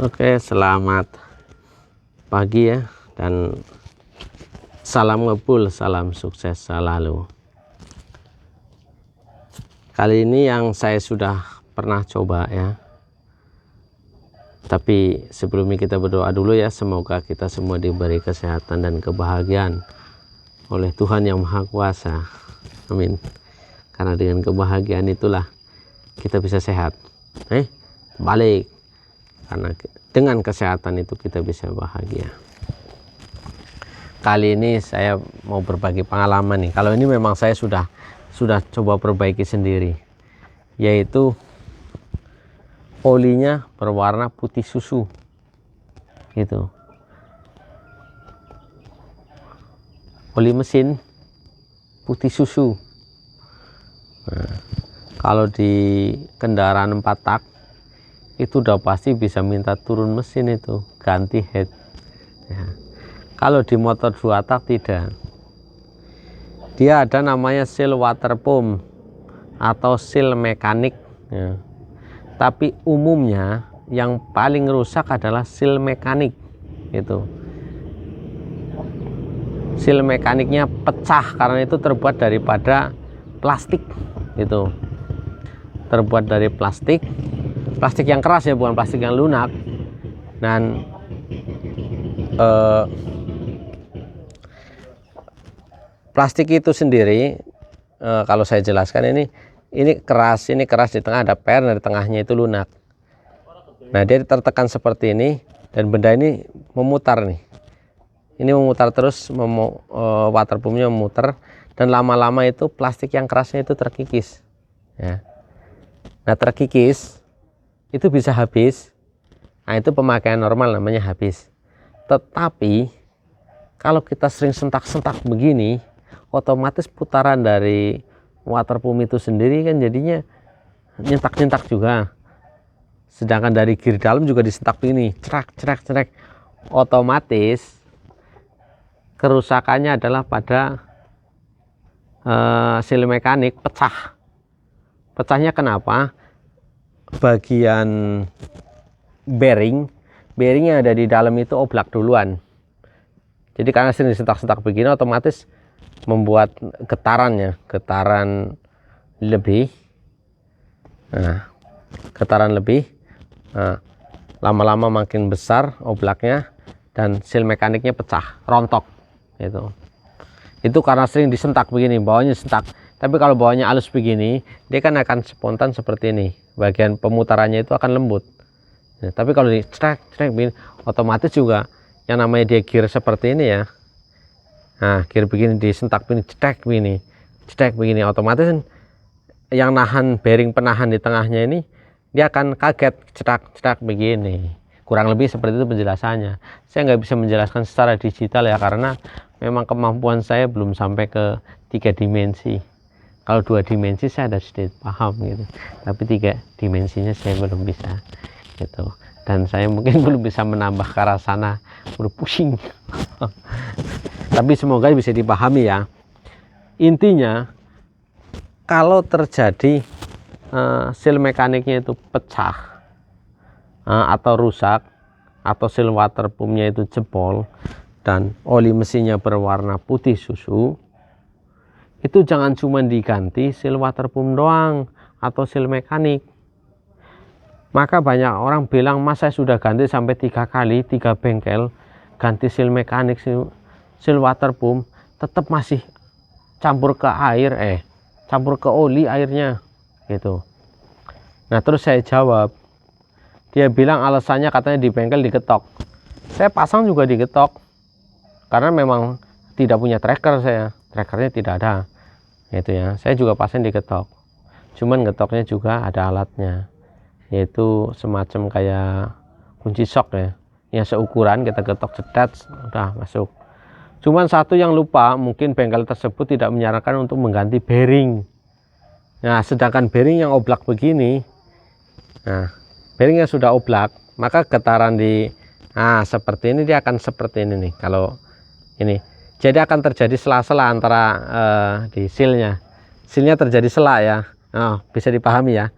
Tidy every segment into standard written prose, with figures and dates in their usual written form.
Oke, selamat pagi ya, dan salam ngebul, salam sukses selalu. Kali ini yang saya sudah pernah coba ya, tapi sebelumnya kita berdoa dulu ya, semoga kita semua diberi kesehatan dan kebahagiaan oleh Tuhan yang Maha Kuasa. Amin. Karena dengan kebahagiaan itulah kita bisa sehat. Balik. Karena dengan kesehatan itu kita bisa bahagia. Kali ini saya mau berbagi pengalaman nih. Kalau ini memang saya sudah coba perbaiki sendiri, yaitu olinya berwarna putih susu gitu. Oli mesin putih susu. Nah, kalau di kendaraan 4 tak itu udah pasti bisa minta turun mesin, itu ganti head ya. Kalau di motor 2 tak tidak, dia ada namanya seal water pump atau seal mekanik ya. Tapi umumnya yang paling rusak adalah seal mekanik itu. Seal mekaniknya pecah karena itu terbuat daripada plastik itu, terbuat dari plastik yang keras ya, bukan plastik yang lunak. Dan plastik itu sendiri, kalau saya jelaskan, ini keras di tengah ada per, dari tengahnya itu lunak. Nah, dia tertekan seperti ini dan benda ini memutar nih. Ini memutar terus, water pumpnya memutar, dan lama-lama itu plastik yang kerasnya itu terkikis ya. Nah, terkikis itu bisa habis. Nah, itu pemakaian normal namanya habis. Tetapi kalau kita sering sentak-sentak begini, otomatis putaran dari water pump itu sendiri kan jadinya nyentak-nyentak juga. Sedangkan dari gear dalam juga disentak begini, cerak. Otomatis kerusakannya adalah pada seal mekanik pecah. Pecahnya kenapa? Bagian bearing yang ada di dalam itu oblak duluan. Jadi karena sering disentak-sentak begini, otomatis membuat getaran lebih. Nah, getaran lebih. Nah, lama-lama makin besar oblaknya dan seal mekaniknya pecah, rontok gitu. Itu karena sering disentak begini, bawahnya sentak. Tapi kalau bawahnya halus begini, dia kan akan spontan seperti ini. Bagian pemutarannya itu akan lembut. Nah, tapi kalau di cerak begini, otomatis juga yang namanya dia gear seperti ini ya. Nah, gear begini disentak begini, cetek begini, otomatis yang nahan, bearing penahan di tengahnya ini dia akan kaget, cetak begini. Kurang lebih seperti itu penjelasannya. Saya nggak bisa menjelaskan secara digital ya, karena memang kemampuan saya belum sampai ke 3 dimensi. Kalau 2 dimensi saya ada sedikit paham gitu, tapi 3 dimensinya saya belum bisa gitu. Dan saya mungkin belum bisa menambah ke arah sana, udah pusing. Tapi semoga bisa dipahami ya. Intinya, kalau terjadi seal mekaniknya itu pecah atau rusak, atau seal water pumpnya itu jebol dan oli mesinnya berwarna putih susu, itu jangan cuma diganti seal water pump doang atau seal mekanik. Maka banyak orang bilang, mas saya sudah ganti sampai 3 kali, 3 bengkel ganti seal mekanik, seal water pump, tetap masih campur ke air, campur ke oli airnya gitu. Nah, terus saya jawab, dia bilang alasannya katanya di bengkel digetok. Saya pasang juga digetok karena memang tidak punya tracker, trackernya tidak ada itu ya. Saya juga pasang digetok, cuman getoknya juga ada alatnya, yaitu semacam kayak kunci sok ya, yang seukuran, kita getok cedat udah masuk. Cuman satu yang lupa, mungkin bengkel tersebut tidak menyarankan untuk mengganti bearing. Nah, sedangkan bearing yang oblak begini, nah bearing yang sudah oblak, maka getaran di seperti ini dia akan seperti ini nih. Kalau ini jadi akan terjadi sela-sela antara di sealnya terjadi sela ya. Bisa dipahami ya,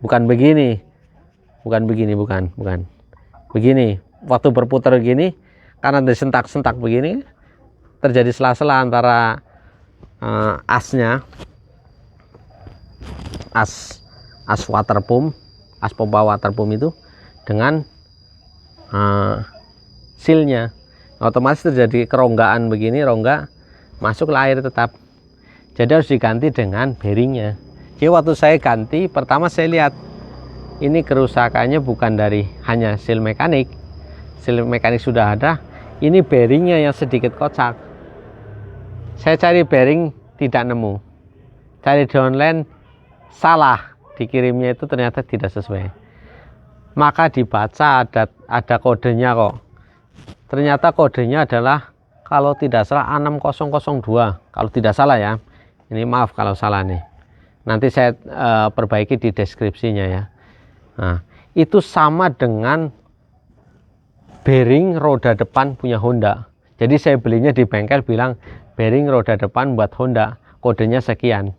bukan begini. bukan begini, bukan begini. Waktu berputar gini, karena disentak-sentak begini, terjadi sela-sela antara asnya, as water pump, as pompa water pump itu dengan sealnya. Otomatis terjadi keronggaan begini, rongga masuklah air tetap. Jadi harus diganti dengan bearingnya. Jadi waktu saya ganti, pertama saya lihat ini kerusakannya bukan dari hanya seal mekanik sudah ada, ini bearingnya yang sedikit kocak. Saya cari bearing tidak nemu, cari di online salah, dikirimnya itu ternyata tidak sesuai. Maka dibaca ada kodenya kok, ternyata kodenya adalah kalau tidak salah A6002, kalau tidak salah ya, ini maaf kalau salah nih, nanti saya perbaiki di deskripsinya ya. Nah, itu sama dengan bearing roda depan punya Honda. Jadi saya belinya di bengkel bilang bearing roda depan buat Honda, kodenya sekian.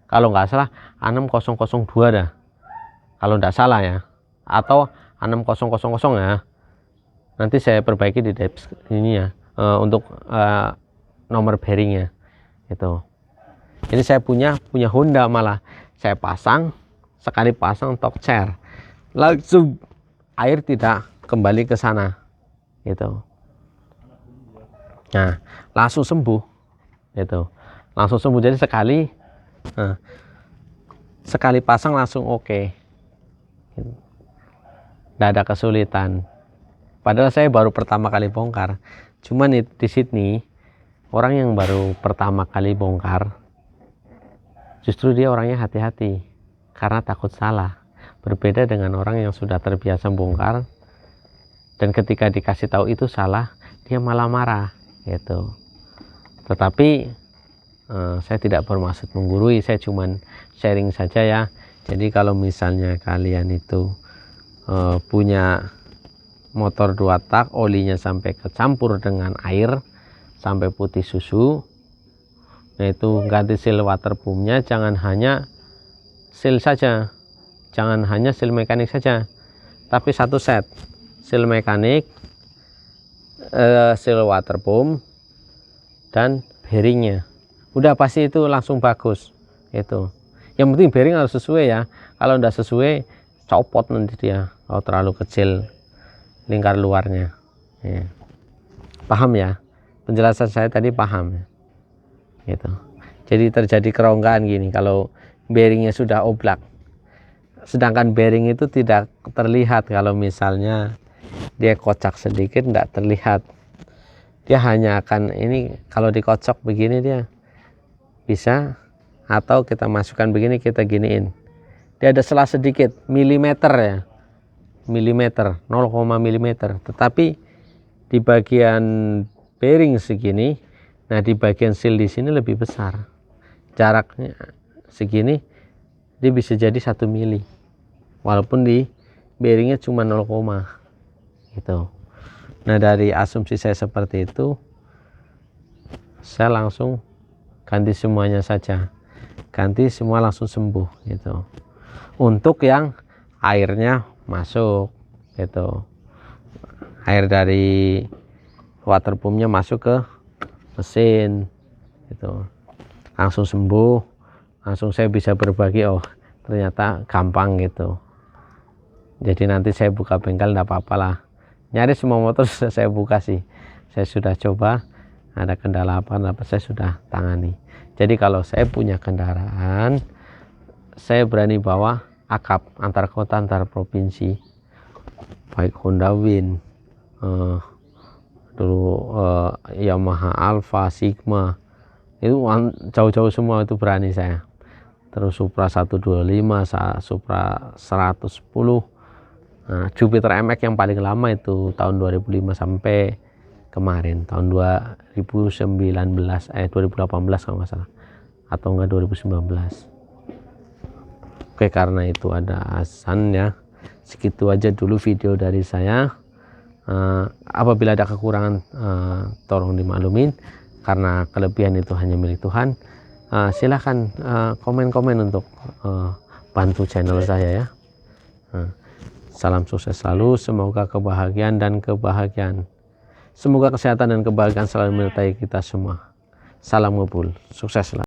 Kalau nggak salah A6002 dah, kalau nggak salah ya, atau A6000 ya. Nanti saya perbaiki di ini ya, untuk nomor bearingnya itu. Ini saya punya Honda, malah saya pasang, sekali pasang torque chair langsung air tidak kembali ke sana gitu. Nah, langsung sembuh gitu, langsung sembuh. Jadi sekali pasang langsung oke gitu. Nggak ada kesulitan. Padahal saya baru pertama kali bongkar. Cuman di Sydney, orang yang baru pertama kali bongkar justru dia orangnya hati-hati karena takut salah. Berbeda dengan orang yang sudah terbiasa bongkar, dan ketika dikasih tahu itu salah, dia malah marah gitu. Tetapi saya tidak bermaksud menggurui, saya cuman sharing saja ya. Jadi kalau misalnya kalian itu punya motor 2 tak, olinya sampai kecampur dengan air sampai putih susu, nah itu ganti seal water pumpnya. Jangan hanya seal saja, jangan hanya seal mekanik saja, tapi satu set seal mekanik, seal water pump, dan bearingnya. Udah pasti itu langsung bagus itu. Yang penting bearing harus sesuai ya. Kalau tidak sesuai, copot nanti dia kalau terlalu kecil lingkar luarnya ya. Paham ya penjelasan saya tadi, paham ya? Gitu. Jadi terjadi keronggaan gini kalau bearingnya sudah oblak, sedangkan bearing itu tidak terlihat. Kalau misalnya dia kocak sedikit tidak terlihat, dia hanya akan ini, kalau dikocok begini dia bisa, atau kita masukkan begini, kita giniin, dia ada selah sedikit milimeter ya, milimeter 0, milimeter, tetapi di bagian bearing segini, nah di bagian seal di sini lebih besar, jaraknya segini, dia bisa jadi 1 mili, walaupun di bearingnya cuma 0, gitu. Nah dari asumsi saya seperti itu, saya langsung ganti semuanya saja, ganti semua langsung sembuh gitu. Untuk yang airnya masuk gitu, air dari water pumpnya masuk ke mesin gitu, langsung sembuh, langsung saya bisa berbagi, oh ternyata gampang gitu. Jadi nanti saya buka bengkel enggak apa-apa lah, nyaris semua motor sudah saya buka sih, saya sudah coba, ada kendala apa saya sudah tangani. Jadi kalau saya punya kendaraan, saya berani bawa akap antar kota, antar provinsi, baik Honda Win, dulu Yamaha Alfa, Sigma, itu jauh-jauh semua itu berani saya. Terus Supra 125, Supra 110, nah, Jupiter MX yang paling lama itu tahun 2005 sampai kemarin tahun 2018 kalau nggak salah, atau enggak 2019. Oke, karena itu ada azan ya, segitu aja dulu video dari saya. Apabila ada kekurangan tolong dimaklumin, karena kelebihan itu hanya milik Tuhan. Silahkan komen-komen untuk bantu channel saya ya. Salam sukses selalu, semoga kebahagiaan dan kebahagiaan. Semoga kesehatan dan kebahagiaan selalu menyertai kita semua. Salam ngubul, sukses selalu.